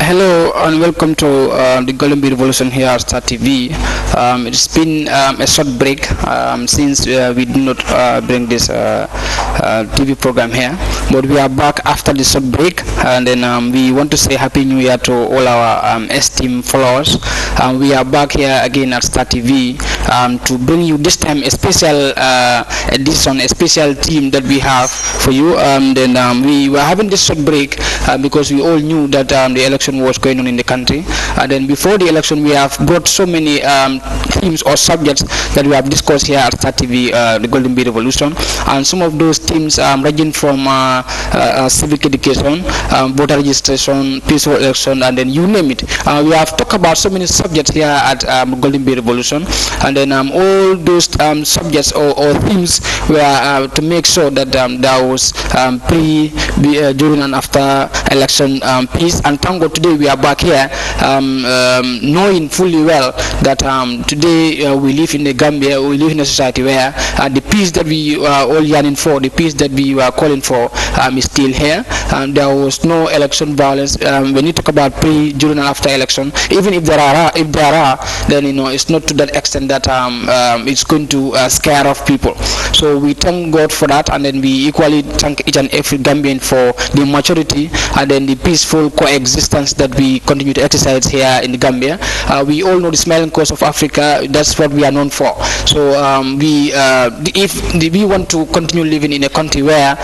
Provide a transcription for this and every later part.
Hello and welcome to the Golden Bee Revolution here at Star TV. It's been a short break since we did not bring this TV program here, but we are back after the short break, and then we want to say Happy New Year to all our esteemed followers. We are back here again at Star TV to bring you this time a special edition, a special team that we have for you. We were having this short break because we all knew that the election was going on in the country, and then before the election we have brought so many themes or subjects that we have discussed here at Star TV, the Golden Bee Revolution, and some of those themes ranging from civic education, voter registration, peaceful election, and then you name it. We have talked about so many subjects here at Golden Bee Revolution, and then all those subjects or themes were to make sure that there was during and after election peace. And thank God today we are back here, knowing fully well that today we live in the Gambia, we live in a society where the peace that we are all yearning for, the peace that we were calling for, is still here. There was no election violence. When you talk about during, and after election, even if there are, then it's not to that extent that it's going to scare off people. So we thank God for that, and then we equally thank each and every Gambian for the maturity and then the peaceful coexistence that we continue to exercise here in the Gambia. We all know the smiling coast of Africa. That's what we are known for. So if we want to continue living in a country where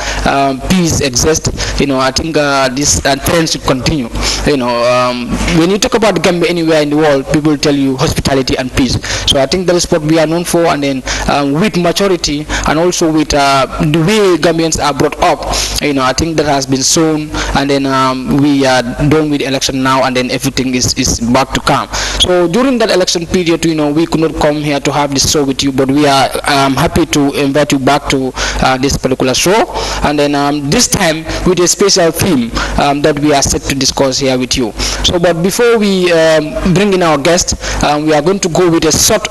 peace exists, I think this trend should continue. When you talk about Gambia anywhere in the world, people tell you hospitality and peace. So I think that is what we are known for, and then with maturity and also with the way Gambians are brought up, I think that has been shown, and then we are done with the election now, and then everything is back to calm. So during that election period, we could not come here to have this show with you, but we are happy to invite you back to this particular show, and then this time with a special theme that we are set to discuss here with you. So but before we bring in our guest, we are going to go with a short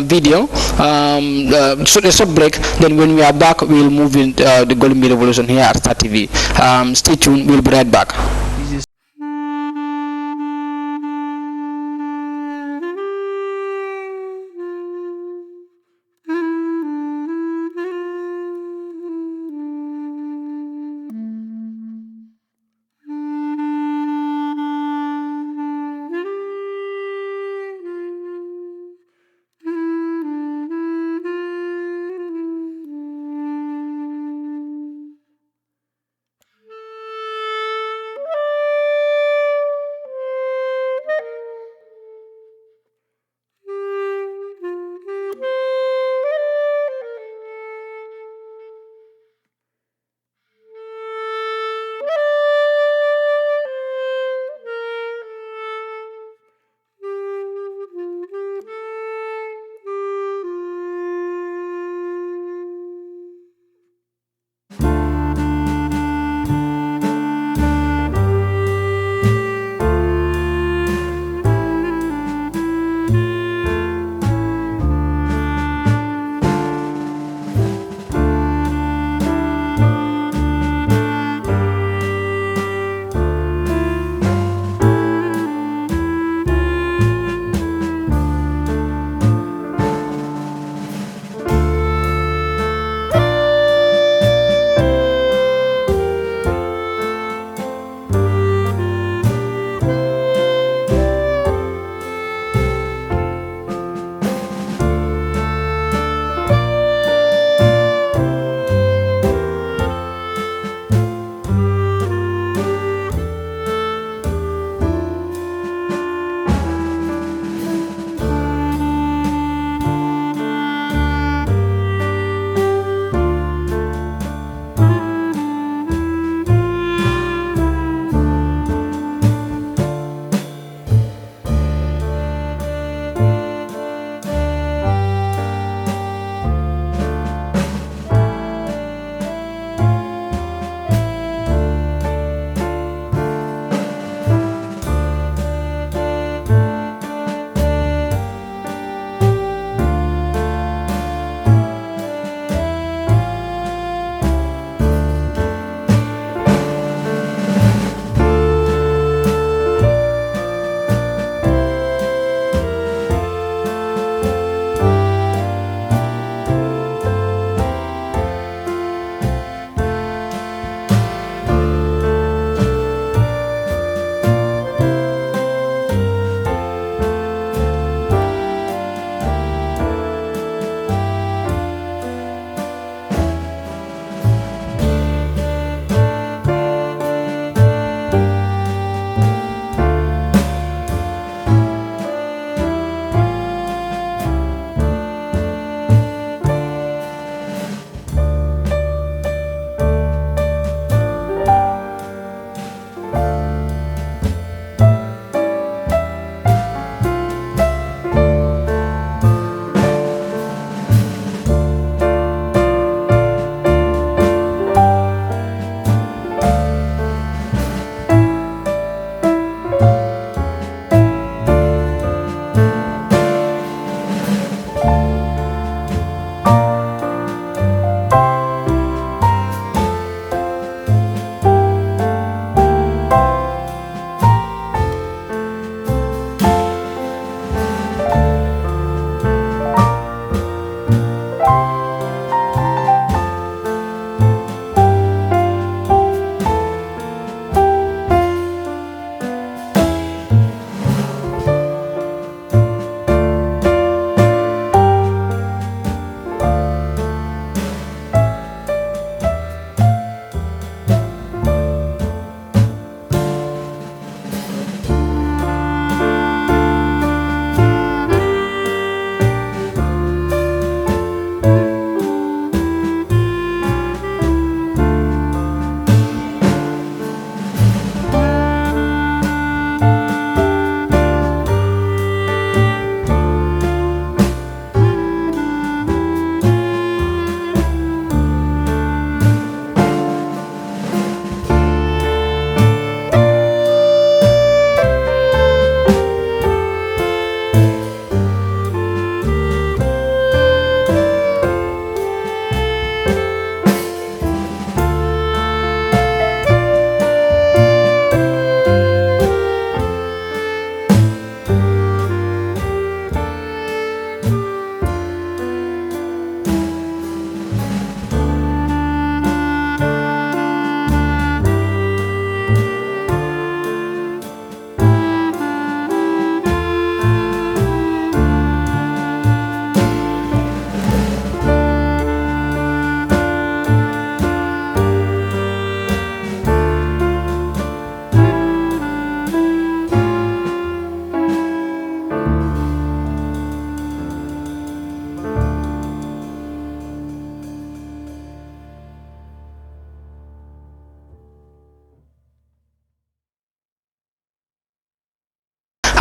video, a short break. Then when we are back, we will move in the Golden Bee Revolution here at Star TV. Stay tuned, we'll be right back.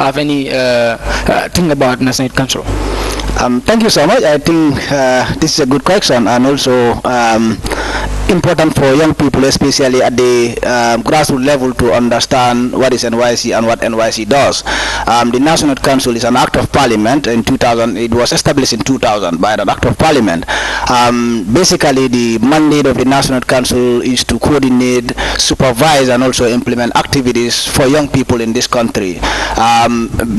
have any thing about National Youth Council? Thank you so much. I think this is a good question, and also important for young people, especially at the grassroots level, to understand what is NYC and what NYC does. The National Council is an act of parliament. In 2000, it was established in 2000 by an act of parliament. Basically, the mandate of the National Council is to coordinate, supervise, and also implement activities for young people in this country.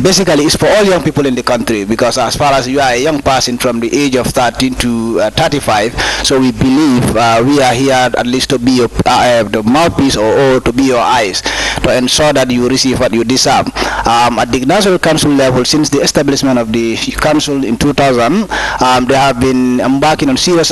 Basically, it's for all young people in the country, because as far as you are a young person from the age of 13 to 35, so we believe we are here at least to be the mouthpiece or to be your eyes, to ensure that you receive what you deserve. At the National Council level, since the establishment of the council in 2000, they have been embarking on a series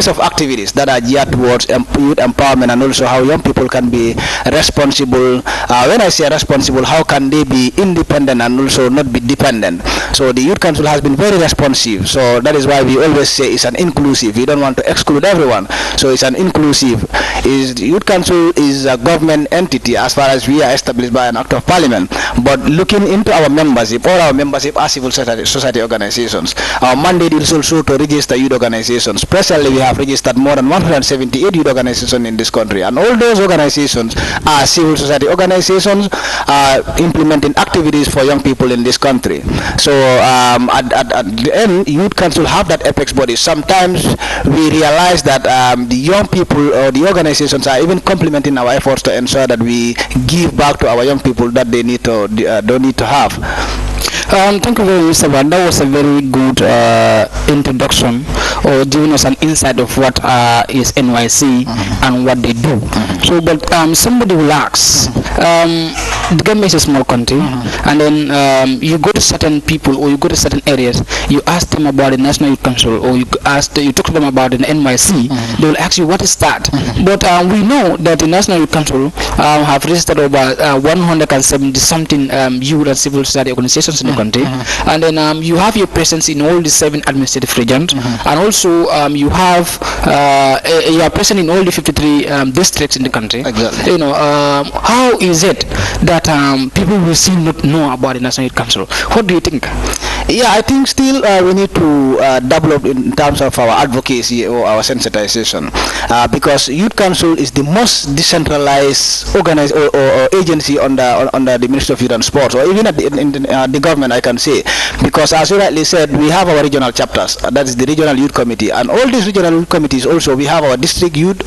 of activities that are geared towards youth empowerment, and also how young people can be responsible. When I say responsible, how can they be independent and also not be dependent? So the Youth Council has been very responsive. So that is why we always say it's an inclusive. We don't want to exclude everyone. So it's an inclusive. The Youth Council is a government entity as far as we are established by an act of parliament. But looking into our membership, all our membership are civil society organizations. Our mandate is also to register youth organizations. Presently, we have registered more than 178 youth organizations in this country. And all those organizations are civil society organizations implementing activities for young people in this country. So at the end, Youth Council have that apex body. Sometimes we realize that the young people or the organizations are even complementing our efforts to ensure that we give back to our young people that they need to don't need to have. Thank you very much, Mr. Van. That was a very good introduction, or giving us an insight of what is NYC and what they do. So, but somebody will ask, the Gambia is a small country, and then you go to certain people or you go to certain areas, you ask them about the National Youth Council, or you talk to them about the NYC, they will ask you, what is that? But we know that the National Youth Council have registered over 170 something youth and civil society organizations in the country, and then you have your presence in all the 7 administrative regions, and also you have you are present in all the 53 districts in the country. Exactly. You know, how is it that people will still not know about the National Youth Council? What do you think? Yeah, I think still we need to develop in terms of our advocacy or our sensitization, because Youth Council is the most decentralized organized or agency under the Ministry of Youth and Sports, or even at the government, I can say, because as you rightly said, we have our regional chapters. That is the regional youth committee, and all these regional youth committees also we have our district youth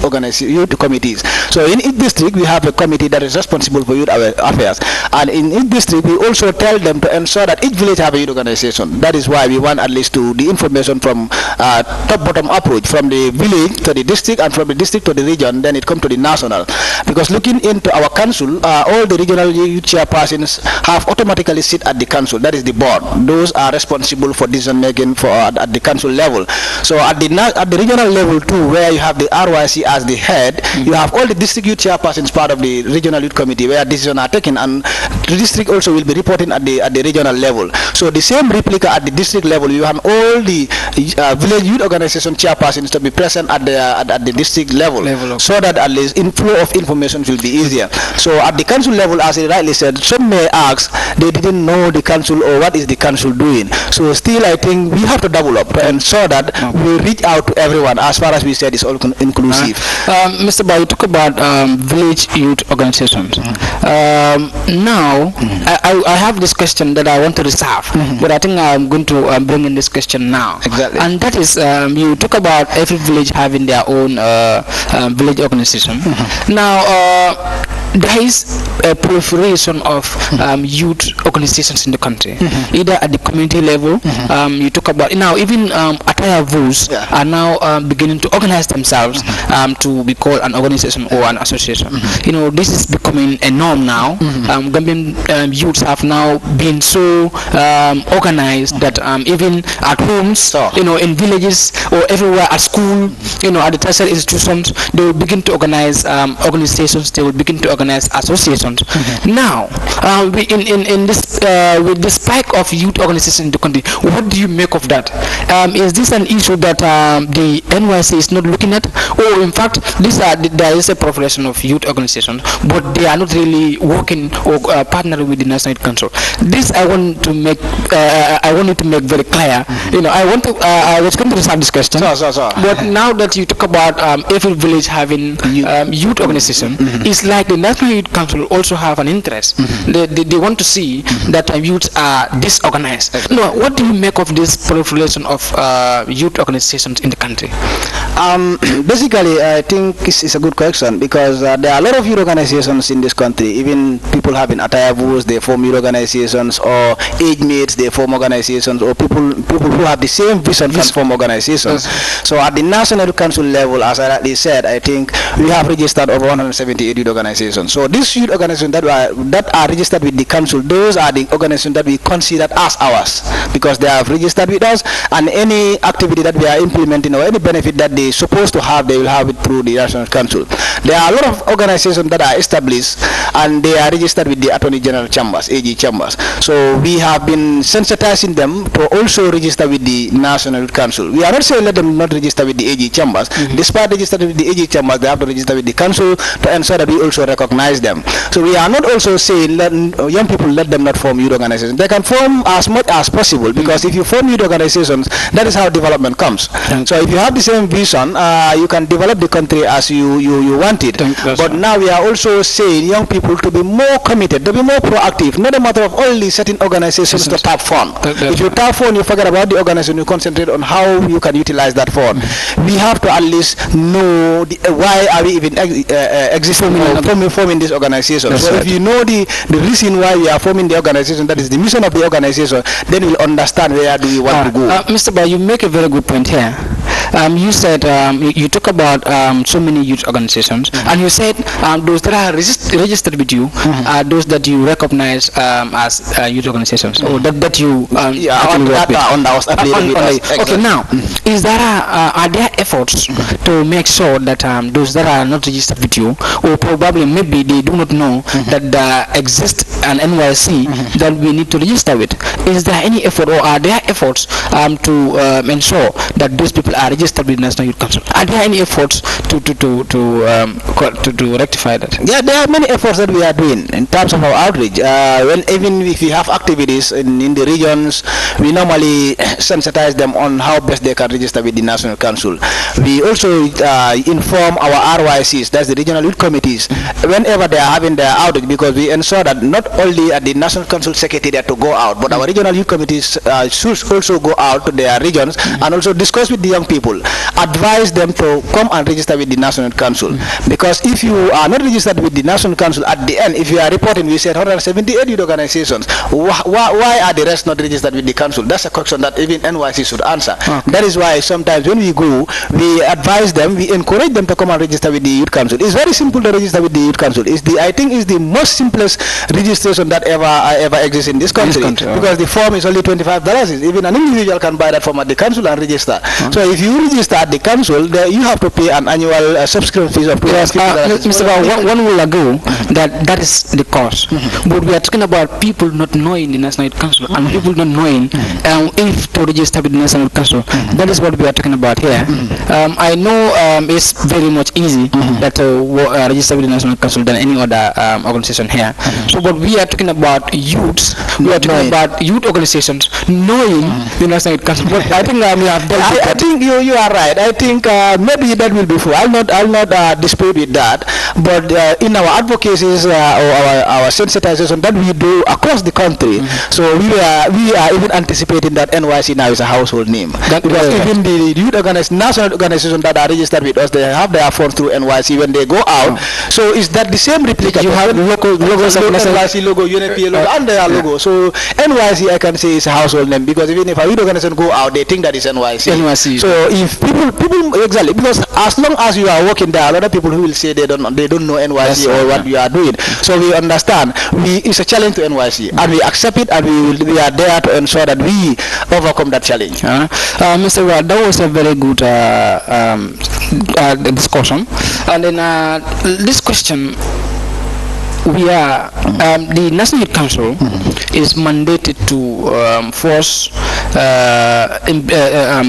committees. So in each district we have a committee that is responsible for youth affairs, and in each district we also tell them to ensure that each village have a youth organization. That is why we want at least to the information from top-bottom approach, from the village to the district, and from the district to the region, then it comes to the national. Because looking into our council, all the regional youth chairpersons have automatically sit at the council. That is the board. Those are responsible for decision making for at the council level. So at the regional level too, where you have the RYC as the head, you have all the district youth chairpersons part of the regional youth committee where decisions are taken, and the district also will be reporting at the regional level. So the same replica at the district level, you have all the village youth organization chairpersons to be present at the district level, so that at least inflow of information will be easier. So at the council level, as he rightly said, some may ask they didn't know the council or what is the council doing. So still I think we have to double up to ensure that we reach out to everyone. As far as we said, it's all inclusive. Mr. Ba, you talk about village youth organizations. Now I have this question that I want to reserve, but I think I'm going to bring in this question now. Exactly. And that is, you talk about every village having their own village organization. Now, there is a proliferation of youth organizations in the country, either at the community level. You talk about now even Attaya Vus are now beginning to organize themselves to be called an organization or an association. You know, this is becoming a norm now. Gambian youths have now been so organized that even at homes, you know, in villages or everywhere at school, you know, at the tertiary institutions, they will begin to organize organizations. They will begin to organize organized associations. Now, in this with the spike of youth organizations in the country, what do you make of that? Is this an issue that the NYC is not looking at, or in fact, there is a proliferation of youth organizations, but they are not really working or partnering with the National Youth Council? This I want to make. I wanted to make very clear. I was going to start this question. But now that you talk about every village having youth organization, it's like the National Youth Council also have an interest. They want to see that youths are disorganized. No, what do you make of this proliferation of youth organizations in the country? Basically, I think it's a good question, because there are a lot of youth organizations in this country. Even people having atayavus, they form youth organizations, or age mates, they form organizations, or people who have the same vision can form organizations. So at the National Council level, as I already said, I think we have registered over 178 youth organizations. So these youth organizations that are registered with the council, those are the organizations that we consider as ours, because they have registered with us, and any activity that we are implementing or any benefit that they're supposed to have, they will have it through the National Council. There are a lot of organizations that are established and they are registered with the Attorney General Chambers, AG Chambers. So we have been sensitizing them to also register with the National Council. We are not saying let them not register with the AG Chambers. Despite registering with the AG Chambers, they have to register with the council to ensure that we also recognize them. So we are not also saying let young people let them not form youth organizations. They can form as much as possible, because if you form youth organizations, that is how development comes. So if you have the same vision, you can develop the country as you want it. But now we are also saying young people to be more committed, to be more proactive, not a matter of only setting organizations to tap fund. If you tap fund, you forget about the organization, you concentrate on how you can utilize that fund. We have to at least know why are we even existing or forming this organization. So if you know the reason why we are forming the organization, that is the mission of the organization, then we'll understand where do we want to go. Mr. Ba, you make a very good point here. You said you talk about so many youth organizations, and you said those that are registered with you are those that you recognize as youth organizations, or that you okay. Now, is there are there efforts to make sure that those that are not registered with you, or probably maybe they do not know that there exists an NYC that we need to register with? Is there any effort, or are there efforts to ensure that those people are registered with National Youth Council? Are there any efforts to rectify that? Yeah, there are many efforts that we are doing in terms of our outreach. Even if we have activities in the regions, we normally sensitize them on how best they can register with the National Council. We also inform our RYCs, that's the regional youth committees, whenever they are having their outreach, because we ensure that not only at the National Council Secretariat to go out, but our regional youth committees should also go out to their regions and also discuss with the young people, advise them to come and register with the National Council. Because if you are not registered with the National Council, at the end, if you are reporting, we said 178 youth organizations, why are the rest not registered with the council? That's a question that even NYC should answer. That is why sometimes when we go, we advise them, we encourage them to come and register with the Youth Council. It's very simple to register with the Youth Council. I think it's the most simplest registration that ever exists in this country, because the form is only $25. Even an individual can buy that form at the council and register. So if you register at the council, you have to pay an annual subscription fees of $250. Mr. Ba, one will ago that is the cost. But we are talking about people not knowing the National Youth Council, and people not knowing if to register with the National Youth Council. That is what we are talking about here. I know it's very much easy that register with the National Council than any other organization here. So, but we are talking about youths. We are talking about youth organizations knowing the National Youth Council. But I think we have dealt with that. I think you are right. I think maybe that will be true. I'll not dispute with that. But in our advocacies or our sensitization that we do across the country, so we are even anticipating that NYC now is a household name. Because even the youth national organizations that are registered with us, they have their funds through NYC when they go out. So is that the same replica? You have logos of NYC logo, UNFPA logo, and their logo. So NYC, I can say, is a household name, because even if a youth organization go out, they think that is NYC. So if people exactly, because as long as you are working, there are a lot of people who will say they don't know NYC or what you are doing. So we understand it's a challenge to NYC, and we accept it, and we are there to ensure that we overcome that challenge. Mr. Rad, that was a very good discussion. And then this question we are the National Youth Council is mandated to force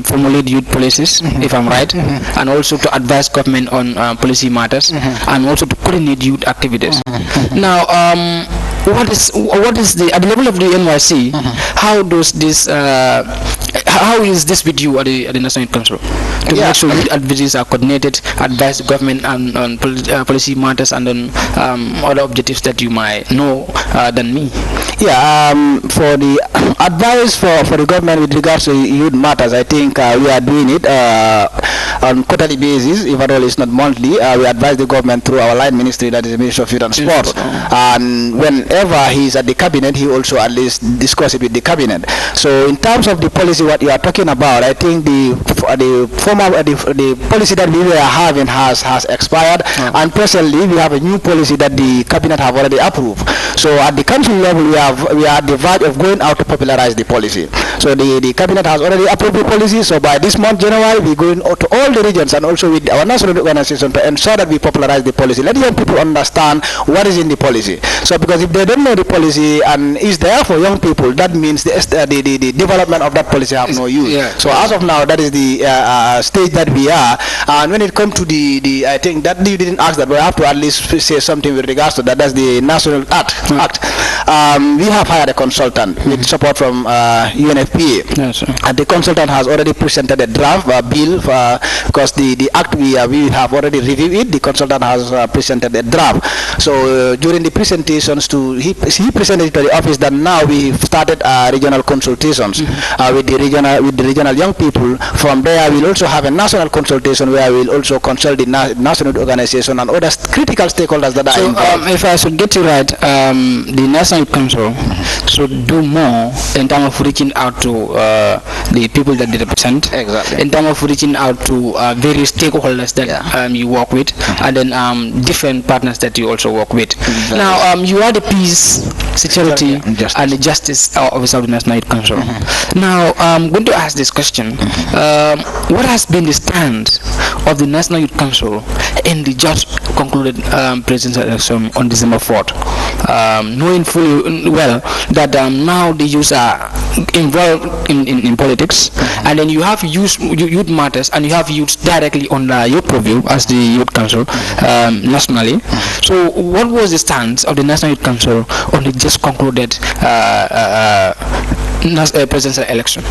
formulate youth policies, if I'm right, and also to advise government on policy matters, and also to coordinate youth activities. Now, what is the at the level of the NYC? How does this? How is this with you at the National Youth Council to make sure youth advisories are coordinated, advise the government on policy matters and on other objectives that you might know than me? For the advice for the government with regards to youth matters, I think we are doing it on quarterly basis, if at all it's not monthly. We advise the government through our line ministry, that is the Ministry of Youth and Sport. And whenever he's at the cabinet, he also at least discuss it with the cabinet. So in terms of the policy, what you are talking about, I think the policy that we were having has expired, and presently we have a new policy that the cabinet have already approved. So at the council level, we are at the verge of going out to popularize the policy. So the cabinet has already approved the policy. So by this month, January, we're going out to all the regions and also with our national organization to ensure that we popularize the policy. Let young people understand what is in the policy. So because if they don't know the policy and is there for young people, that means the development of that policy have no use. So as of now, that is the stage that we are. And when it comes to the I think that you didn't ask that, but I have to at least say something with regards to that. That's the National Act. We have hired a consultant with support from UNFPA. Yes, and the consultant has already presented a draft bill because the act we have already reviewed it. The consultant has presented a draft. So during the presentations he presented it to the office that now we started regional consultations with the regional young people. From there, we'll also have a national consultation where we'll also consult the national organization and other critical stakeholders that are involved. If I should get you right, the National Youth Council should do more in terms of reaching out to the people that they represent. Exactly. In terms of reaching out to various stakeholders that you work with, and then different partners that you also work with. Exactly. Now, you are the peace, security, and the justice officer of the National Youth Council. Now, I'm going to ask this question. What has been the stand of the National Youth Council in the just concluded presidential election on December 4th? Knowing fully well that now the youth are involved in politics, and then you have youth matters, and you have youth directly on your purview as the Youth Council nationally. So what was the stance of the National Youth Council on the just concluded presidential election?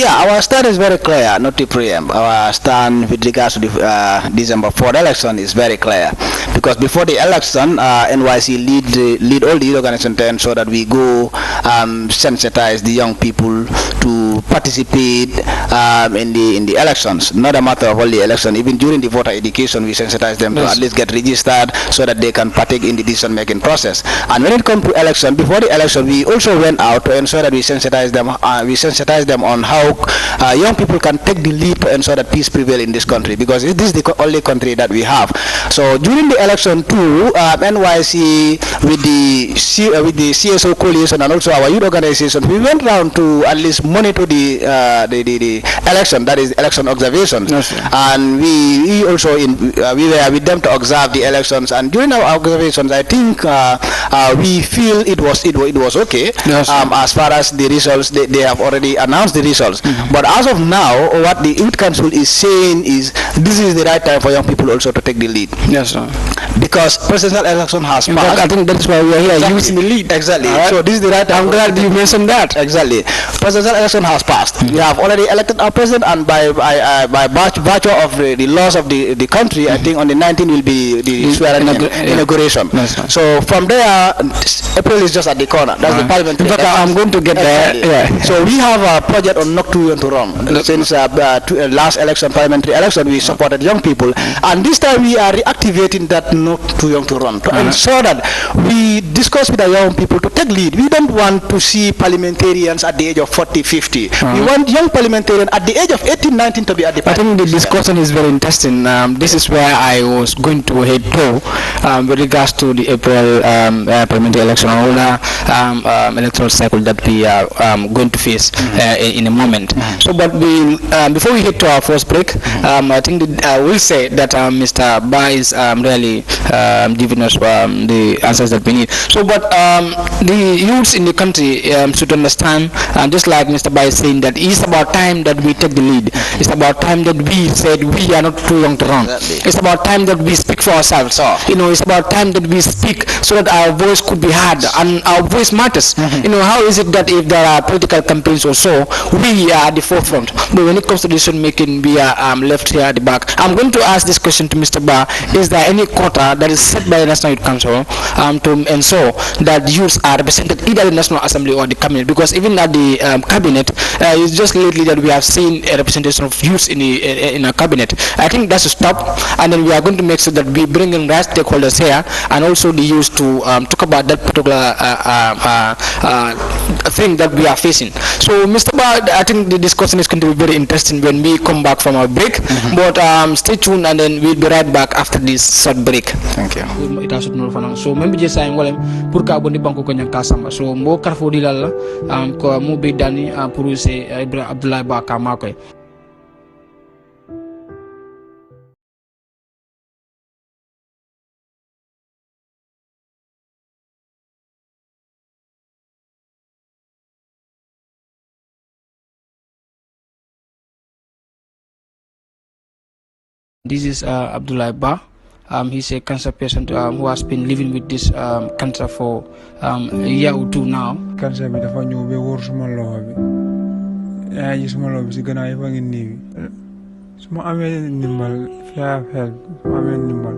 Our stand is very clear, not to preempt. Our stand with regards to the December 4th election is very clear, because before the election, NYC lead all the organizations to ensure that we go sensitize the young people to participate in the elections. Not a matter of only election, even during the voter education, we sensitize them to at least get registered so that they can partake in the decision-making process. And when it comes to election, before the election, we also went out to ensure that we sensitize them on how young people can take the lead to ensure that peace prevails in this country, because this is the only country that we have. So during the election too, NYC with the CSO coalition and also our youth organization, we went around to at least monitor the election, that is election observations. Yes, and we also we were with them to observe the elections, and during our observations, I think we feel it was okay. Yes, as far as the results, they have already announced the results. But as of now, what the Youth Council is saying is this is the right time for young people also to take the lead. Yes, sir. Because presidential election has In passed. fact, I think that's why we are here, Exactly. youth in the lead. Exactly. All right. So this is the right time. I'm glad you mentioned that. Exactly. Presidential election has passed. We have already elected our president, and by virtue of the laws of the country, I think on the 19th will be the swearing inauguration. Yes, sir. So from there, April is just at the corner. That's the parliament. In fact, I'm going to get there. Yeah. So we have a project on not too young to run. Since last election, parliamentary election, we supported young people, and this time we are reactivating that not too young to run to ensure that we discuss with the young people to take lead. We don't want to see parliamentarians at the age of 40, 50. We want young parliamentarians at the age of 18, 19 to be at the I think the discussion is very interesting. This is where I was going to head to with regards to the April parliamentary election or other electoral cycle that we are going to face in a moment. So, but before we head to our first break, I think I will say that Mr. Ba is is really giving us the answers that we need. So, but the youths in the country should understand, just like Mr. Bai is saying, that it's about time that we take the lead. It's about time that we said we are not too young to run. It's about time that we speak for ourselves. It's about time that we speak so that our voice could be heard, and our voice matters. How is it that if there are political campaigns or so, we are at the forefront, but when it comes to decision making, we are left here at the back? I'm going to ask this question to Mr. Ba. Is there any quota that is set by the National Youth Council to ensure that youths are represented either in the National Assembly or the cabinet? Because even at the cabinet, it's just lately that we have seen a representation of youths in a cabinet. I think that should stop, and then we are going to make sure that we bring in right stakeholders here and also the youth to talk about that particular thing that we are facing. So, Mr. Ba, I think the discussion is going to be very interesting when we come back from our break. But stay tuned, and then we'll be right back after this short break. Thank you. So, maybe just saying, well, pour ka bondi banko ko nyang kasamba. So, mbo karfo dilal ko mo be dani pour se Ibrahim Abdoulaye Ba Kamakoy. This is Abdoulaye Ba. He's a cancer patient who has been living with this cancer for a year or two now. Cancer bi dafa ñëw ba wóor suma loxo bi yaa ngi suma loxo bi si gannaaw yi fa ngi nii su ma amee ndimbal fia fel su ma amee ndimbal.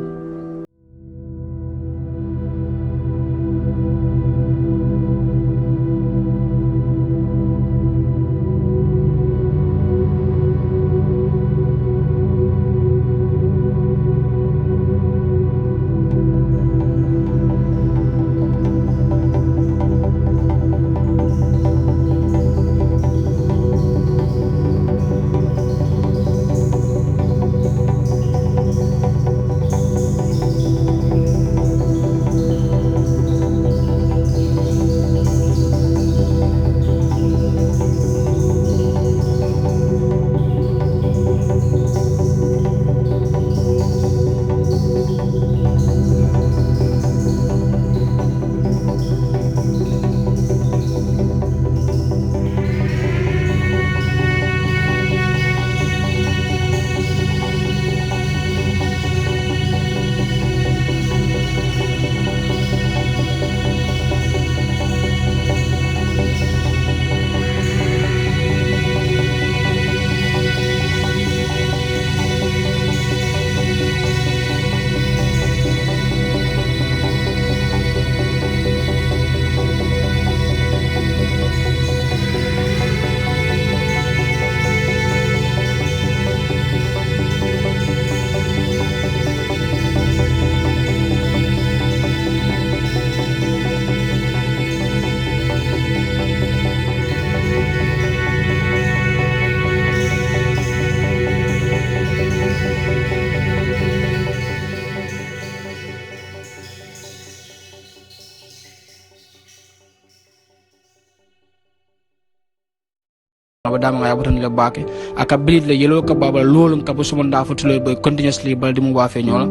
dama nga yabutan le bake aka bilit le yelo ka baba lolum ka busuma nda futulo boy continuously bal dimu wa fe nyola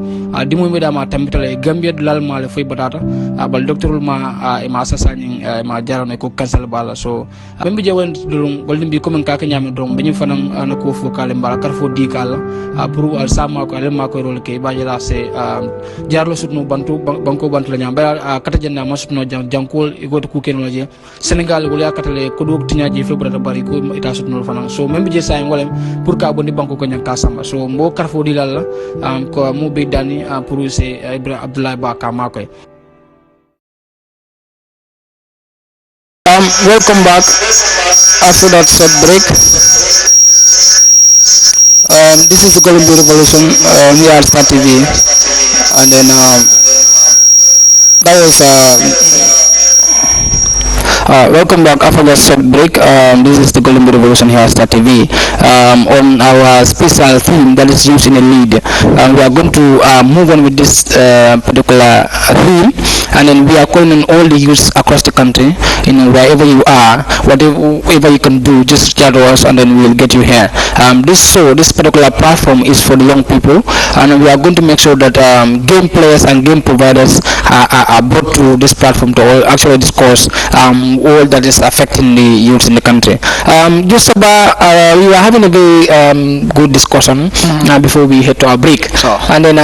dimu mi dama tambitale gambia dal male foy batata bal docteur ma e ma sasani e ma jarone ko cancel bala so membi jewon dulum goldim bi comme ka ka nyami dom biñu fanam na ko fo kale mbala karfo di kala pour al sama ko ale ma ko rol ke bajela se jarlo sutno bantu banko bantu la nyamba kata jenna ma sutno jankol e goto ku ken waje senegal go ya katale ko do tiñaji fe brata bari ko ita sutno fanam so membi je say ngolem pour ka bondi banko ko nyanka samba so mbo karfo di lalla ko mo be dani pour se Ibrahim Abdoulaye Ba Kamakoy. Welcome back after that short break. This is the Golden Revolution here at Star TV, and then that was welcome back after that short break. This is the Golden Revolution here at Star TV. On our special theme that is used in a lead, we are going to move on with this particular theme, and then we are calling on all the youths across the country, wherever you are, whatever you can do, just reach out to us, and then we will get you here. This particular platform is for the young people, and we are going to make sure that game players and game providers are brought to this platform to actually discuss all that is affecting the youth in the country. Just about we were having a very good discussion before we head to our break, and then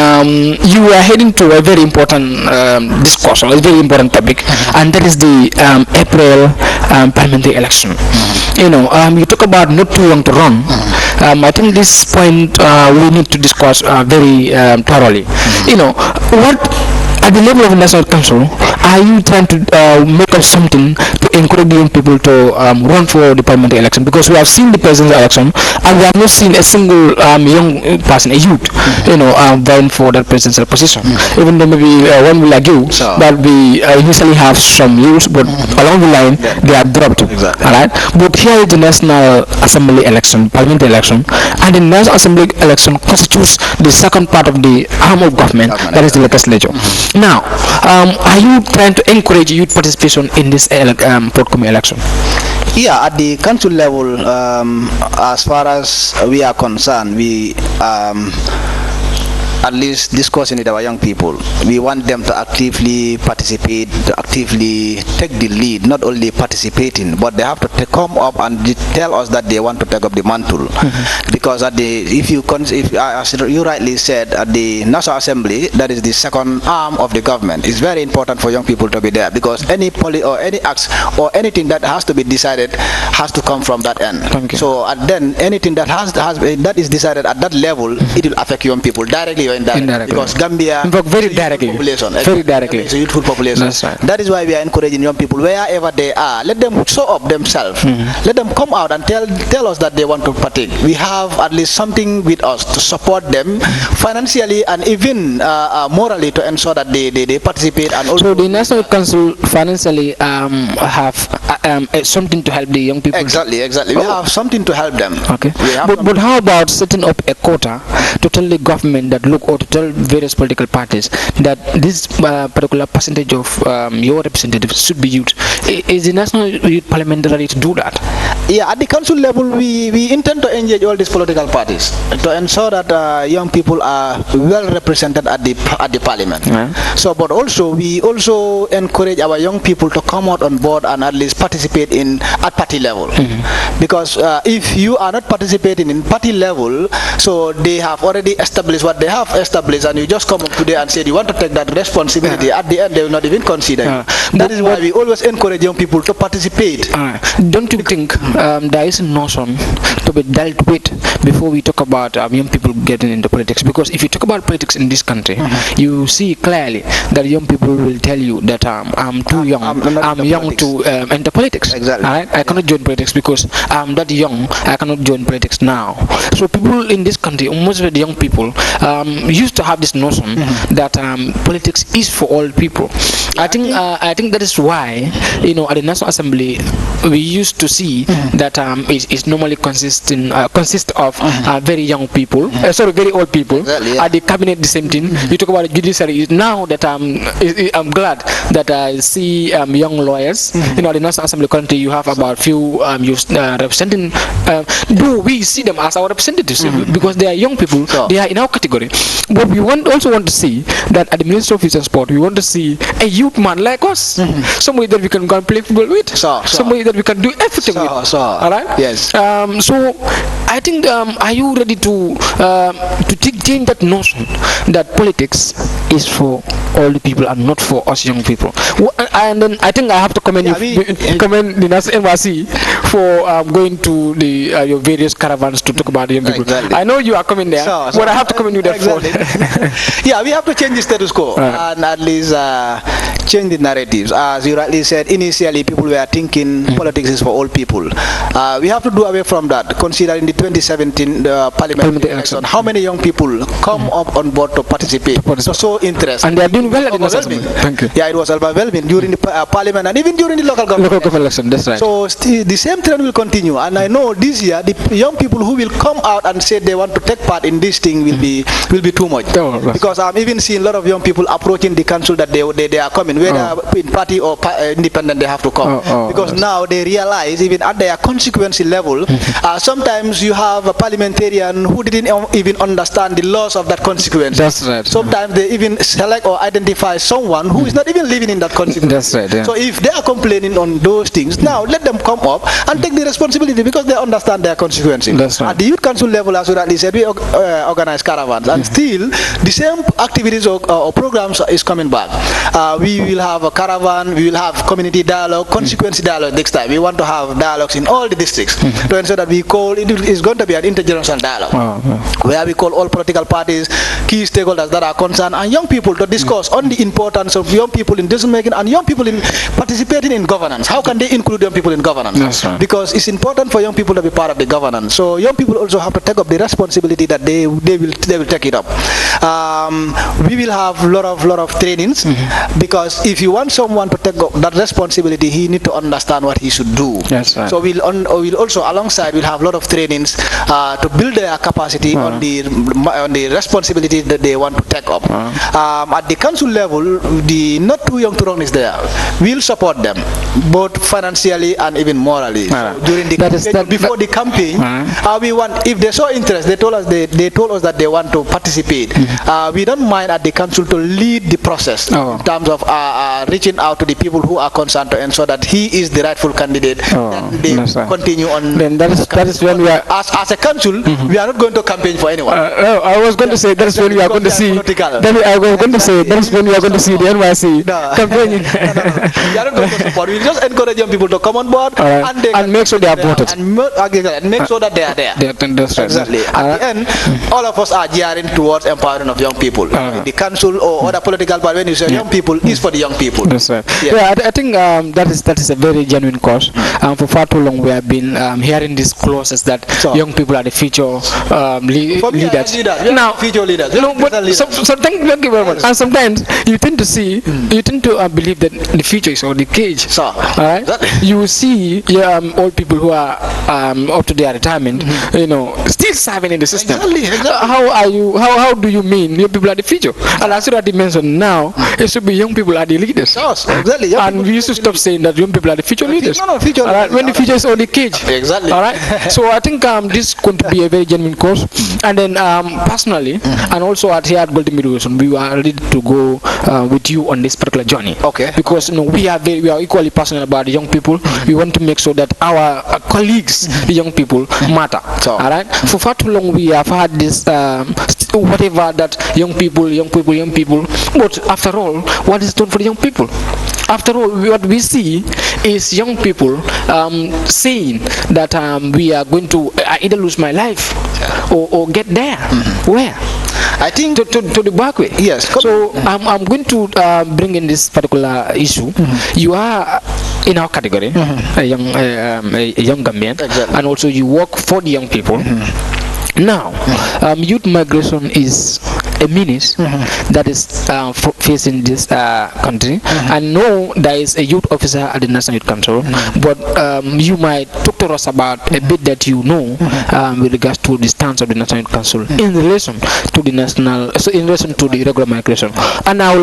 you are heading to a very important discussion, a very important topic, and that is the April parliamentary election. You talk about not too long to run. I think this point we need to discuss very thoroughly. What at the level of the National Council, are you trying to make up something to encourage young people to run for the parliamentary election? Because we have seen the presidential election, and we have not seen a single young person, a youth, vying for that presidential position. Even though maybe one will argue that we initially have some youths, but along the line they are dropped. Exactly. All right. But here is the National Assembly election, parliamentary election, and the National Assembly election constitutes the second part of the arm of government, that is the legislature. Now, are you trying to encourage youth participation in this forthcoming election? Yeah, at the council level, as far as we are concerned, we at least discussing with our young people. We want them to actively participate, to actively take the lead, not only participating, but they have to come up and tell us that they want to take up the mantle. Because as you rightly said, at the National Assembly, that is the second arm of the government. It's very important for young people to be there, because any acts or anything that has to be decided has to come from that end. So then anything that that is decided at that level, it will affect young people directly or indirectly. Because Gambia very directly. Very directly. It's a youthful population. That's right. That is why we are encouraging young people wherever they are. Let them show up themselves. Let them come out and tell us that they want to partake. We have at least something with us to support them financially and even morally to ensure that they participate. And also so the National Council financially have something to help the young people. Exactly. We have something to help them. Okay. But how about setting up a quota to tell the government that look, or to tell various political parties that this particular percentage of your representatives should be youth? Is the National Youth Parliament ready to do that? Yeah, at the council level, we intend to engage all these political parties to ensure that young people are well represented at the parliament. So, but also we also encourage our young people to come out on board and at least participate at party level. Because if you are not participating in party level, so they have already established what they have established, and you just come up today and say you want to take that responsibility. At the end, they will not even consider you. That is why we always encourage young people to participate. Don't you think there is a notion to be dealt with before we talk about young people getting into politics? Because if you talk about politics in this country, you see clearly that young people will tell you that I'm too young. I'm young to enter politics. Exactly. I cannot join politics because I'm that young. I cannot join politics now. So people in this country, most of the young people, used to have this notion that politics is for all people. I think that is why at the National Assembly we used to see that it normally consists of very young people, very old people. Exactly, yeah. At the cabinet, the same thing. You talk about the judiciary. Now that I'm glad that I see young lawyers. At the National Assembly currently you have about few representing. Though we see them as our representatives because they are young people, they are in our category. But we also want to see that at the Ministry of Youth and Sport, we want to see a youth man like us, somebody that we can go and play football with, somebody that we can do everything with. All right. Yes. So I think, are you ready to change that notion that politics is for all the people and not for us young people? And then I think I have to commend commend the National NYC for going to your various caravans to talk about the young people. Exactly. I know you are coming there, but I have to commend you there for. Yeah, we have to change the status quo and at least change the narratives. As you rightly said, initially people were thinking politics is for all people. We have to do away from that. Considering the 2017 parliamentary election, how many young people come up on board to participate? So interesting. And they are doing well at the National. Thank you. Yeah, it was overwhelming during the parliament and even during the local government election. That's right. So the same trend will continue. And I know this year the young people who will come out and say they want to take part in this thing will be too much. Because I'm even seeing a lot of young people approaching the council that they are coming. whether in party or independent, they have to come. Because now they realize, even at their constituency level, sometimes you have a parliamentarian who didn't even understand the laws of that constituency. That's right. Sometimes they even select or identify someone who is not even living in that constituency. That's right. Yeah. So if they are complaining on those things, now let them come up and take the responsibility because they understand their constituency. That's right. At the youth council level, as we said, we organize caravans, and still the same activities or programs is coming back. We will have a caravan, we will have community dialogue, constituency dialogue next time. We want to have dialogues in all the districts to ensure that we call it is going to be an intergenerational dialogue where we call all political parties, key stakeholders that are concerned, and young people to discuss on the importance of young people in decision making and young people in participating in governance. How can they include young people in governance? That's right. Because it's important for young people to be part of the governance. So young people also have to take up the responsibility that they will take it up. We will have lot of trainings because if you want someone to take up that responsibility, he need to understand what he should do. That's right. So we'll also alongside we'll have a lot of trainings to build their capacity on the responsibility that they want to take up. At the council level, the not too young to run is there. We'll support them both financially and even morally. So during the before the campaign, we want, if they show interest, they told us that they want to participate. We don't mind at the council to lead the process in terms of reaching out to the people who are concerned to ensure that he is the rightful candidate. They continue on. Then that is when we are as a council, we are not going to campaign for anyone. I was going to say that is when we are going to see. I was going to say that is when we are going to see the NYC campaigning. We are not going to support. We just encourage young people to come on board and make sure they are voted and make sure that they are there. Exactly. At the end, all of us are gearing towards empowering of young people. The council or other political party, when you say young people, is for the young people. That's right. Yeah, I think that is a very genuine cause. For far too long, we have been hearing these clauses that young people are the future leaders. Now, future leaders. So thank you very much. And sometimes you tend to see, you tend to believe that the future is on the cage. All right. You see old people who are up to their retirement, still serving in the system. Exactly. How do you mean young people are the future? And as you already mentioned, now it should be young people are the leaders. Exactly. And we used to stop saying that young people are the future leaders. Future leaders. When the future is on the cage. Exactly. All right. So I think this is going to be a very genuine cause. And then personally, and also here at Golden Media, we are ready to go with you on this particular journey. Okay. Because we are equally passionate about the young people. We want to make sure that our colleagues, the young people, matter. All right. For far too long, we have had this whatever that young people. But after all, what is done for the young people? After all, what we see is young people saying that we are going to either lose my life or get there. Where? I think to the back way. Yes. So I'm going to bring in this particular issue. You are in our category, a young Gambian, and also you work for the young people. Now, youth migration is a menace that is facing this country. I know there is a youth officer at the National Youth Council, but you might talk to us about a bit that you know with regards to the stance of the National Youth Council in relation to the in relation to the irregular migration. And I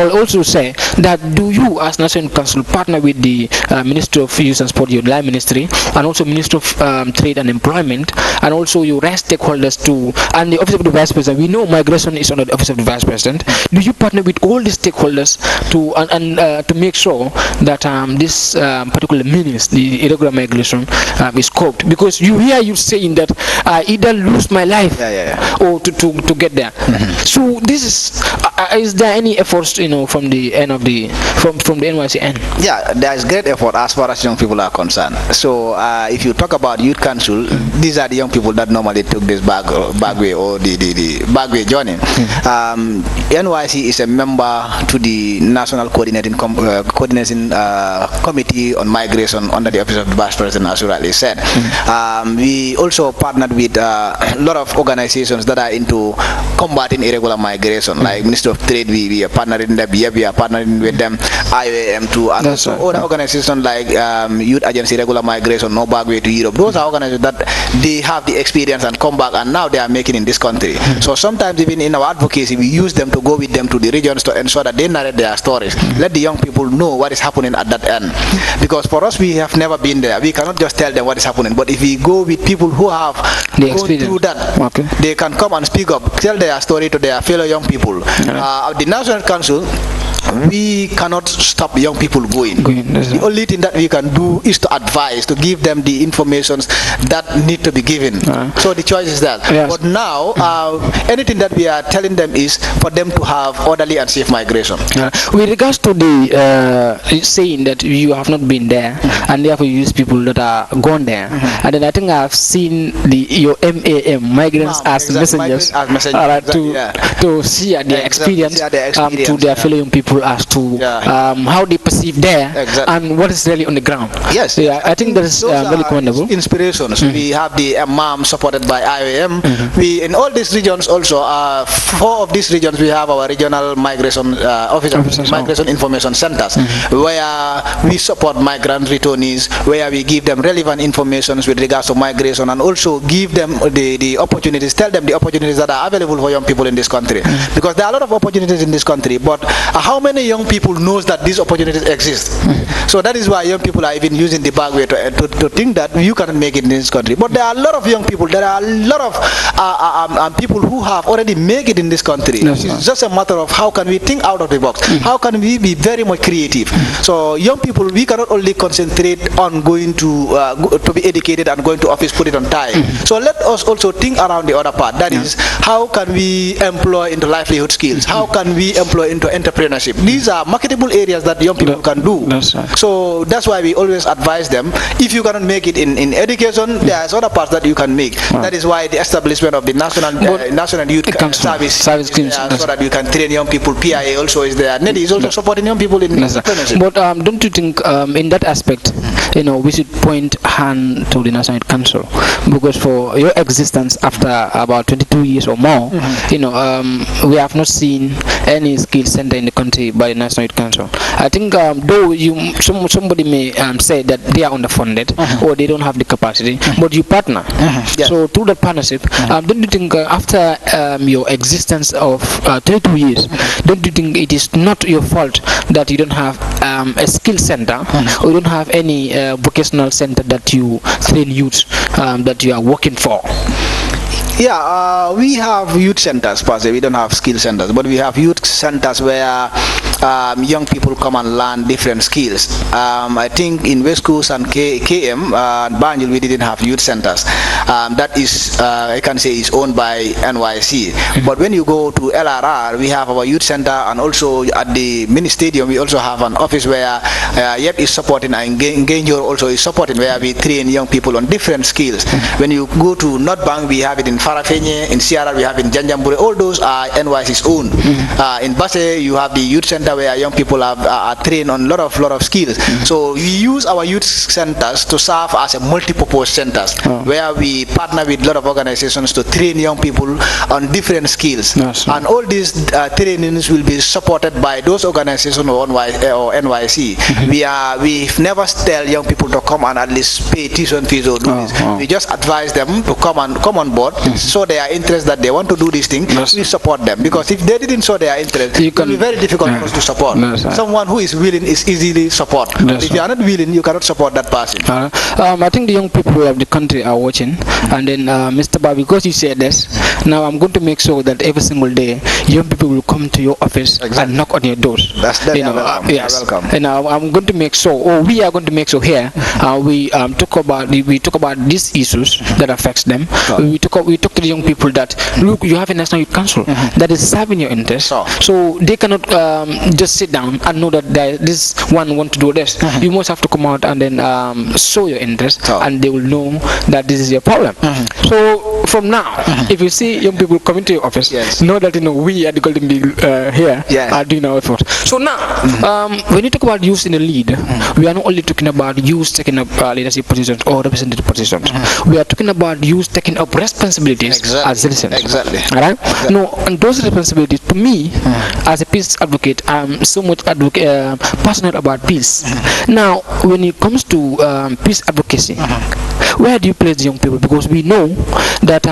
will also say that do you as National Youth Council partner with the Ministry of Youth and Sport, your Line Ministry, and also Ministry of Trade and Employment, and also your rest stakeholders too, and the Office of the Vice President? We know migration is under the Office of the Vice President. Do you partner with all the stakeholders to make sure that this particular menace, the irregular migration, is coped? Because you hear you saying that I either lose my life or to get there. So this is there any efforts from the end of the from the NYC end? Yeah, there is great effort as far as young people are concerned. So if you talk about Youth Council, these are the young people that normally took this back way or the back way journey. NYC is a member to the National Coordinating Committee on Migration under the Office of the Vice President, as you rightly said. We also partnered with a lot of organizations that are into combating irregular migration, like Ministry of Trade, we are partnering them. We are partnering with them, IOM too, and That's also right. other organizations like Youth Agency, Regular Migration, No Back Way to Europe. Those are organizations that they have the experience and come back, and now they are making in this country. So sometimes even in our advocacy, we use them to go with them to the regions to ensure that they narrate their stories. Let the young people know what is happening at that end. Because for us, we have never been there. We cannot just tell them what is happening. But if we go with people who have The gone experience. through that, Okay. they can come and speak up, tell their story to their fellow young people. The National Council, we cannot stop young people going. That's The right. only thing that we can do is to advise, to give them the informations that need to be given. So the choice is that. Yes. But now, anything that we are telling them is for them to have orderly and safe migration. With regards to the saying that you have not been there and therefore you use people that are gone there, and then I think I've seen your MAM, migrants as Exactly, messengers, migrants as messengers, all right, exactly, yeah. to share their Exactly, experience, share their to experience, their fellow young people as to Yeah. how they perceive there Exactly. and what is really on the ground. Yes, Yeah, I think that is those very are commendable. inspirations. We have the MAM supported by IOM. We in all these regions also. 4 of these regions we have our regional migration officers, migration information centers, where we support migrant returnees, where we give them relevant information with regards to migration, and also give them the opportunities, tell them the opportunities that are available for young people in this country. Because there are a lot of opportunities in this country, but how many young people knows that these opportunities exist? So that is why young people are even using the back way to think that you cannot make it in this country. But there are a lot of young people, there are a lot of people who have already made it in this country. Yes, It's just a matter of how can we think out of the box? How can we be very much creative? So young people, we cannot only concentrate on going to be educated and going to office, put it on time. So let us also think around the other part. That is, how can we employ into livelihood skills? How can we employ into entrepreneurship? These are marketable areas that young people can do. That's right. So that's why we always advise them, if you cannot make it in education, there's other parts that you can make. That is why the establishment of the National Youth Service Service schemes, so that you can train young people. PIA also is there. NEDI is also supporting young people in entrepreneurship. But don't you think in that aspect, we should point hand to the National Youth Council, because for your existence after about 22 years or more, we have not seen any skill center in the country by the National Youth Council. I think though somebody may say that they are underfunded or they don't have the capacity, but you partner. Yes. So through that partnership, don't you think after your existence of 22 years, don't you think it is not your fault that you don't have a skill center or you don't have any vocational center that you train youths that you are working for? Yeah, we have youth centers per se. We don't have skill centers, but we have youth centers where young people come and learn different skills. I think in West Coast and KM and Banjul we didn't have youth centers. That is, I can say, is owned by NYC. But when you go to LRR, we have our youth center, and also at the mini stadium we also have an office where YEP is supporting, and Genjor also is supporting, where we train young people on different skills. When you go to North Bank, we have it in Farafenye, in Sierra we have in Janjambure. All those are NYC's own. In Basse you have the youth center where young people are trained on lot of skills. So we use our youth centers to serve as a multi-purpose centers, where we partner with a lot of organizations to train young people on different skills. And all these trainings will be supported by those organizations or NYC. We've never tell young people to come and at least pay tuition fees or do this. We just advise them to come on board, show their interest that they want to do this thing. We support them, because if they didn't show their interest, it will be very difficult for us to support. Someone who is willing is easily support. If you are not willing, you cannot support that person. I think the young people of the country are watching, and then Mr. Ba, because you said this, now I'm going to make sure that every single day young people will come to your office and knock on your doors. Yes. Welcome. And I'm going to make sure, or we are going to make sure here, we talk about these issues that affects them. We talk to the young people that look, you have a National Youth Council that is serving your interests, so they cannot just sit down and know that this one want to do this. You must have to come out and then show your interest, and they will know that this is your problem. So from now, if you see young people coming to your office, know that we at the Golden Beagle here are doing our effort. So now, when you talk about youth in the lead, we are not only talking about youth taking up leadership positions or representative positions. We are talking about youth taking up responsibilities as citizens. Alright? No, and those responsibilities, to me, as a peace advocate, I'm so much passionate about peace. Now, when it comes to peace advocacy, where do you place the young people? Because we know that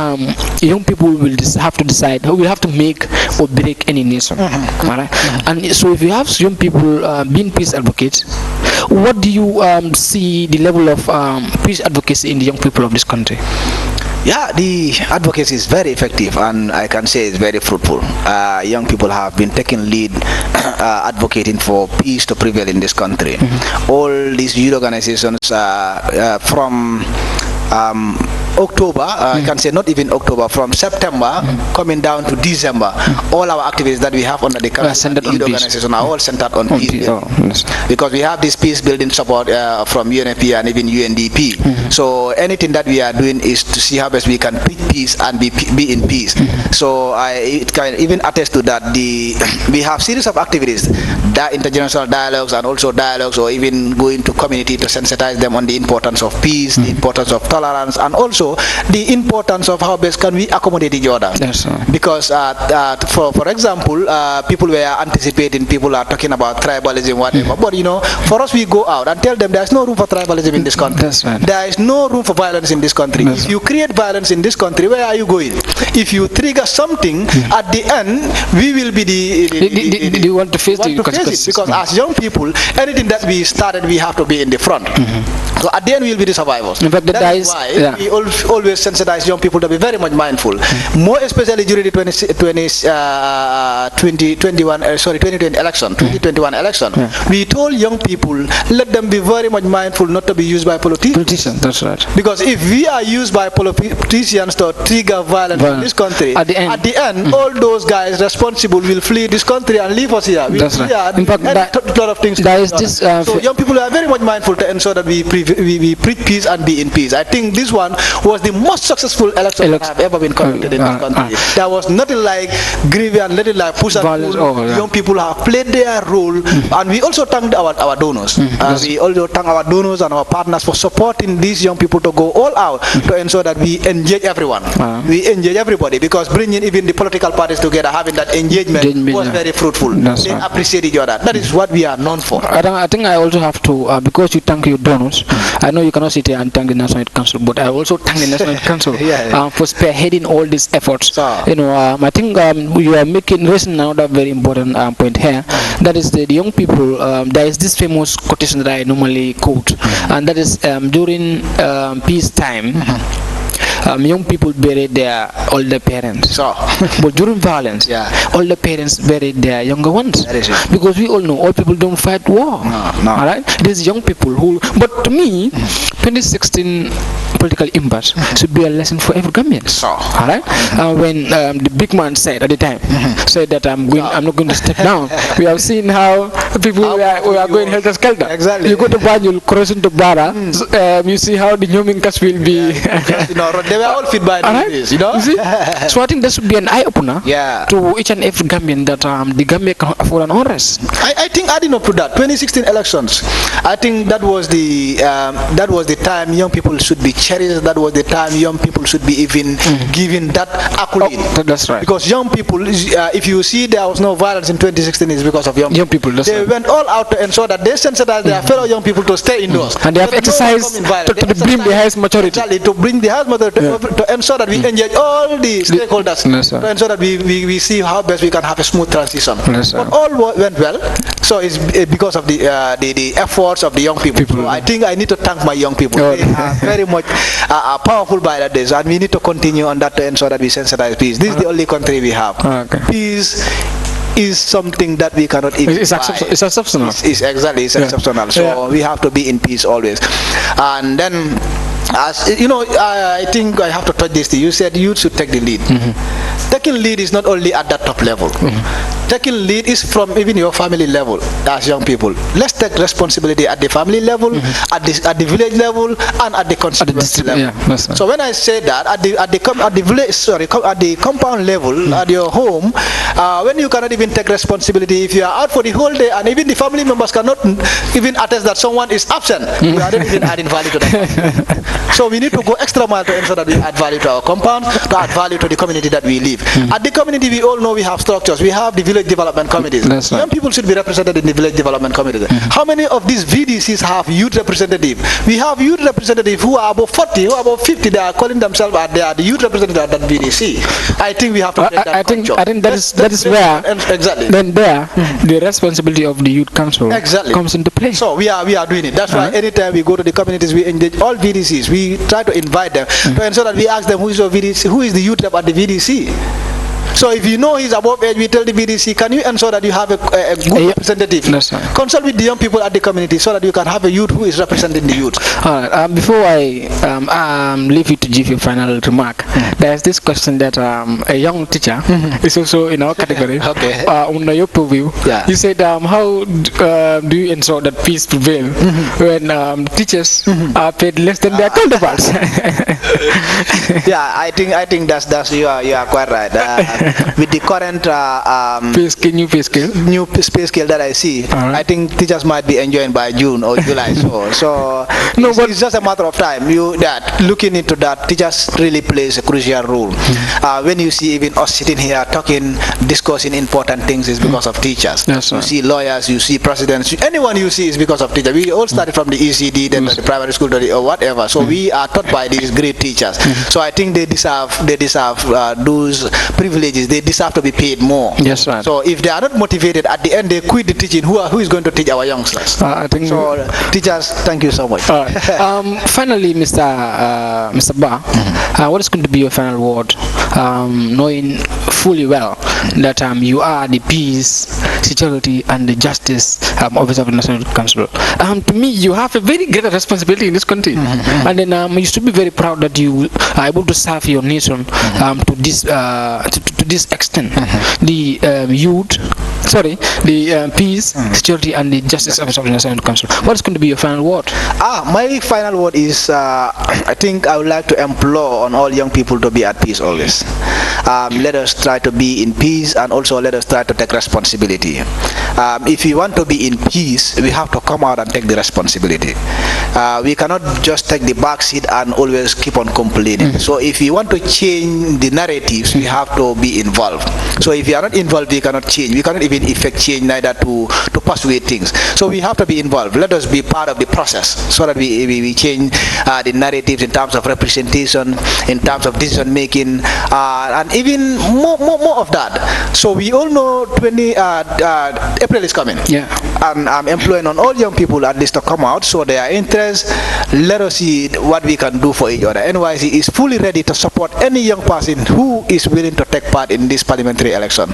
young people will have to decide, will have to make or break any nation. Alright? And so if you have young people being peace advocates, what do you see the level of peace advocacy in the young people of this country? Yeah, the advocacy is very effective, and I can say it's very fruitful. Young people have been taking lead, advocating for peace to prevail in this country. All these youth organizations from October, I can say not even October, from September coming down to December, all our activities that we have under the youth organization are all centered on peace. Because we have this peace building support from UNFP and even UNDP. So anything that we are doing is to see how best we can preach peace and be in peace. So it can even attest to that. We have series of activities, that intergenerational dialogues and also dialogues, or even going to community to sensitize them on the importance of peace, the importance of tolerance, and also the importance of how best can we accommodate each other. Because for example, people were anticipating, people are talking about tribalism, whatever, but for us, we go out and tell them there is no room for tribalism in this country. There is no room for violence in this country. If you create violence in this country, where are you going? If you trigger something, at the end we will be the you want to face the consequences. Because as young people, anything that we started, we have to be in the front. So at the end we will be the survivors. In fact, that is why we always sensitize young people to be very much mindful, more especially during the 2020 election. We told young people, let them be very much mindful not to be used by politicians. That's right. Because if we are used by politicians to trigger violence in this country, at the end all those guys responsible will flee this country and leave us here. That's right. In fact, a lot of things. So young people are very much mindful to ensure that we preach peace and be in peace. I think this one was the most successful election that have ever been conducted in this country. There was nothing like grievance and nothing like push and pull. Young people have played their role, and we also thank our donors. We also thank our donors and our partners for supporting these young people to go all out to ensure that we engage everyone. We engage everybody, because bringing even the political parties together, having that engagement was very fruitful. They appreciate each other. That is what we are known for. I think I also have to, because you thank your donors, I know you cannot sit here and thank the National Youth Council, but I also thank the National Youth Council for spearheading all these efforts. I think you are raising another very important point here. That is the young people. There is this famous quotation that I normally quote, and that is during peace time. Young people bury their older parents. But during violence, older parents bury their younger ones. Because we all know old people don't fight war. Alright? There's young people who. But to me, 2016 political impasse should be a lesson for every Gambian. Alright? When the big man said at the time, said that I'm not going to step down. We have seen how people we are going helter skelter. Exactly. You go to Banjul, crossing to Bara, you see how the Nyominkas will be. They were all fit by this, You see? So I think that should be an eye-opener to each and every Gambian that the Gambia can afford an unrest. I think adding up to that, 2016 elections, I think that was the time young people should be cherished. That was the time young people should be even given that accolade. That's right. Because young people, if you see there was no violence in 2016, it's because of young people. They went all out to ensure that they sensitized their fellow young people to stay indoors. And they have exercised to bring the highest majority. To bring the highest majority, to ensure that we engage all the stakeholders, to ensure that we see how best we can have a smooth transition. But all went well. So it's because of the efforts of the young people. So I think I need to thank my young people. They are very much powerful by that days, and we need to continue on that to ensure that we sensitize peace. This is the only country we have. Peace is something that we cannot even it's exceptional. It's exceptional. So we have to be in peace always. And then As you know, I think I have to touch this. You said youth should take the lead. Taking lead is not only at that top level. Taking lead is from even your family level as young people. Let's take responsibility at the family level, at the village level, and at the constituency level. Yeah, that's right. So when I say that at the village, at the compound level, at your home, when you cannot even take responsibility, if you are out for the whole day, and even the family members cannot even attest that someone is absent, we are not even adding value to that. So we need to go extra mile to ensure that we add value to our compound, to add value to the community that we live. At the community, we all know we have structures. We have the village development committees. That's right. Young people should be represented in the village development committee. How many of these VDCs have youth representative? We have youth representative who are about 40, who are about 50. They are calling themselves they are the youth representative at that VDC. I think we have to break that I think culture. that is where exactly. then the responsibility of the youth council comes into play. So we are doing it. That's why anytime we go to the communities, we engage all VDCs. We try to invite them to ensure that we ask them who is your VDC, who is the youth rep at the VDC. So if you know he's above age, we tell the VDC, can you ensure that you have a good representative? That's right. Consult with the young people at the community so that you can have a youth who is representing the youth. All right. Before I leave you to give your final remark, there's this question that a young teacher is also in our category. Okay. On your purview, you said how do you ensure that peace prevail when teachers are paid less than their counterparts? Yeah, I think that's you are quite right. With the current new pay scale that I see, I think teachers might be enjoying by June or July. So no, but it's just a matter of time. Looking into that, teachers really plays a crucial role. When you see even us sitting here talking, discussing important things, is because of teachers. That's right. You see lawyers, you see presidents, anyone you see is because of teachers. We all started from the ECD, then to the primary school, or whatever. So we are taught by these great teachers. So I think they deserve those privileges. They deserve to be paid more. Yes, right. So if they are not motivated, at the end they quit the teaching. Who is going to teach our youngsters? I think so. Teachers, thank you so much. Finally, Mr. Ba, what is going to be your final word, knowing fully well that you are the peace, security, and the justice officer of the National Council? To me, you have a very great responsibility in this country, and then you should be very proud that you are able to serve your nation to this extent. The peace, security, and the justice officer of the National Council. What is going to be your final word? My final word is I think I would like to implore on all young people to be at peace always. Let us try to be in peace, and also let us try to take responsibility. If we want to be in peace, we have to come out and take the responsibility. We cannot just take the back seat and always keep on complaining. So if we want to change the narratives, we have to be involved. So if we are not involved, we cannot change. We cannot even effect change, neither to persuade things. So we have to be involved. Let us be part of the process so that we change the narratives in terms of representation, in terms of decision making, and even more of that. So we all know April is coming. Yeah. And I'm employing on all young people at least to come out, so they are interested. Let us see what we can do for each other. NYC is fully ready to support any young person who is willing to take part in this parliamentary election.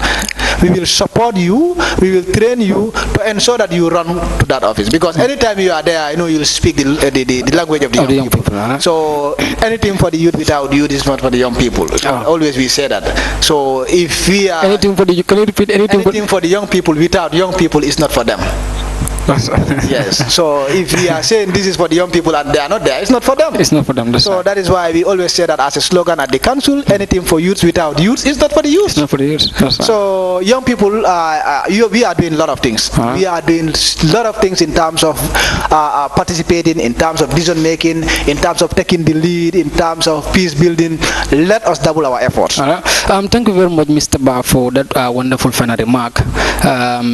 We will support you, we will train you to ensure that you run to that office, because anytime you are there, you'll speak the language of the young people. So anything for the youth without youth is not for the young people. Always we say that. So if we are anything for the, can you repeat anything for the young people without young people is not for them. Yes. So if we are saying this is for the young people and they are not there, it's not for them. It's not for them. So that is why we always say that as a slogan at the council: anything for youth without youth is not for the youth. It's not for the youth. So young people, we are doing a lot of things. We are doing a lot of things in terms of participating, in terms of decision making, in terms of taking the lead, in terms of peace building. Let us double our efforts. Thank you very much, Mr. Ba, for that wonderful final remark.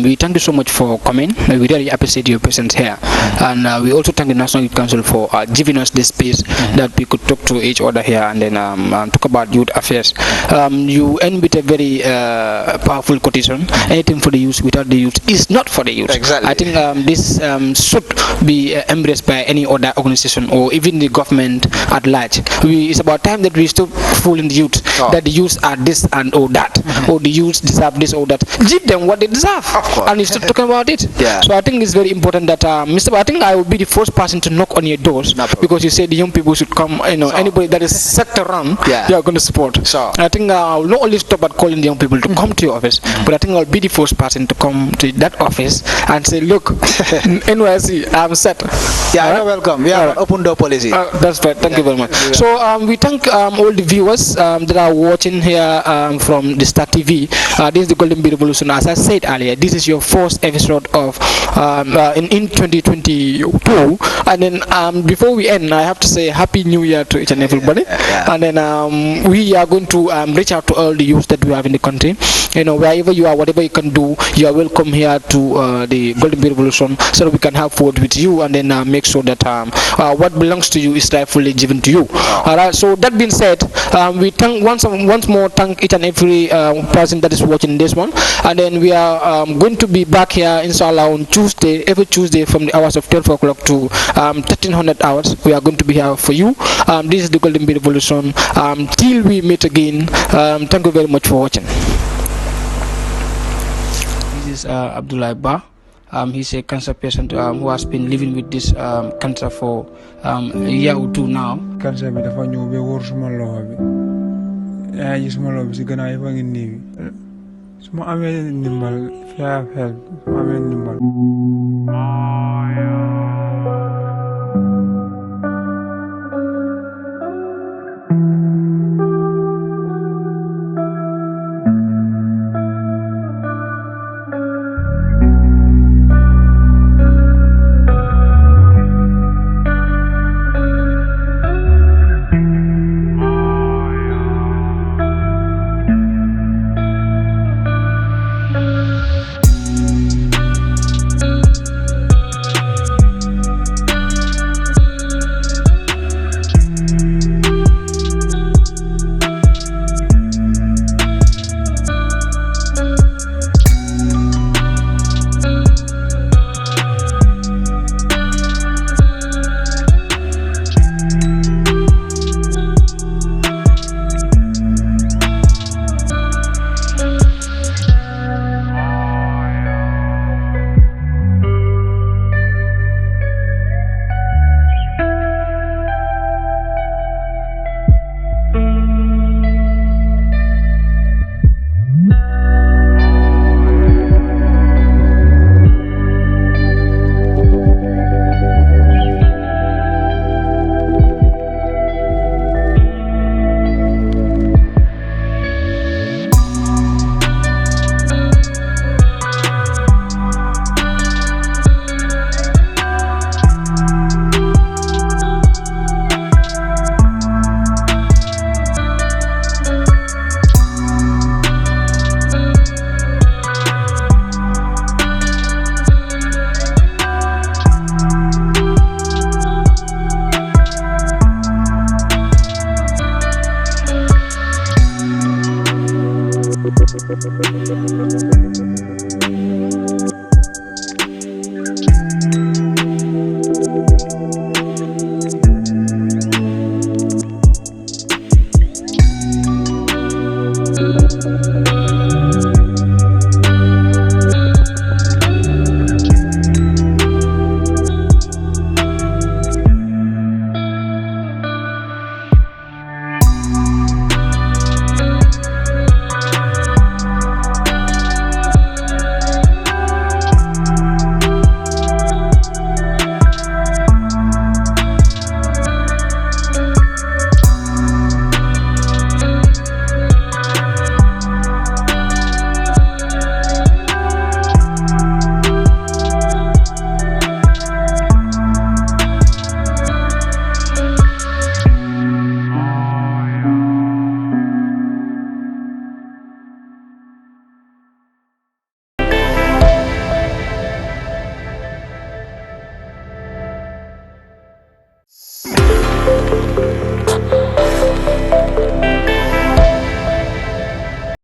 We thank you so much for coming. We really appreciate your presence here, and we also thank the National Youth Council for giving us this space that we could talk to each other here and then talk about youth affairs. You end with a very powerful quotation: anything for the youth without the youth is not for the youth. Exactly. I think this should be embraced by any other organization or even the government at large. It's about time that we stop fooling the youth that the youth are this and or that, or the youth deserve this or that. Give them what they deserve, of course, and you start talking about it. Yeah. So I think it's is very important that Mr. I think I will be the first person to knock on your doors because you said the young people should come. Anybody that is sector run, they are going to support. So I think I will not only stop at calling the young people to come to your office, but I think I'll be the first person to come to that office and say, look, NYC, I'm set. yeah, you're welcome. We have an open door policy. That's right. Thank you very much. So we thank all the viewers that are watching here from the Star TV. This is the Golden Bee Revolution. As I said earlier, this is your first episode of in 2022. And then before we end, I have to say Happy New Year to each and everybody. And then we are going to reach out to all the youth that we have in the country. Wherever you are, whatever you can do, you are welcome here to the Golden Bee Revolution, so that we can have food with you and then make sure that what belongs to you is rightfully given to you. All right. So that being said, we thank once more thank each and every person that is watching this one, and then we are going to be back here inshallah on Tuesday, every Tuesday from the hours of 12 o'clock to 1300 hours. We are going to be here for you. This is the Golden Bee Revolution. Till we meet again, thank you very much for watching. This is Abdullah Ba. He's a cancer patient who has been living with this cancer for a year or two now. Cancer bi dafa ñëw ba wóor suma loxo bi yaa ngi suma loxo bi si gannaaw yëpp a ngi néewi su ma amee ndimbal fi have help su ma amee ndimbal Thank you.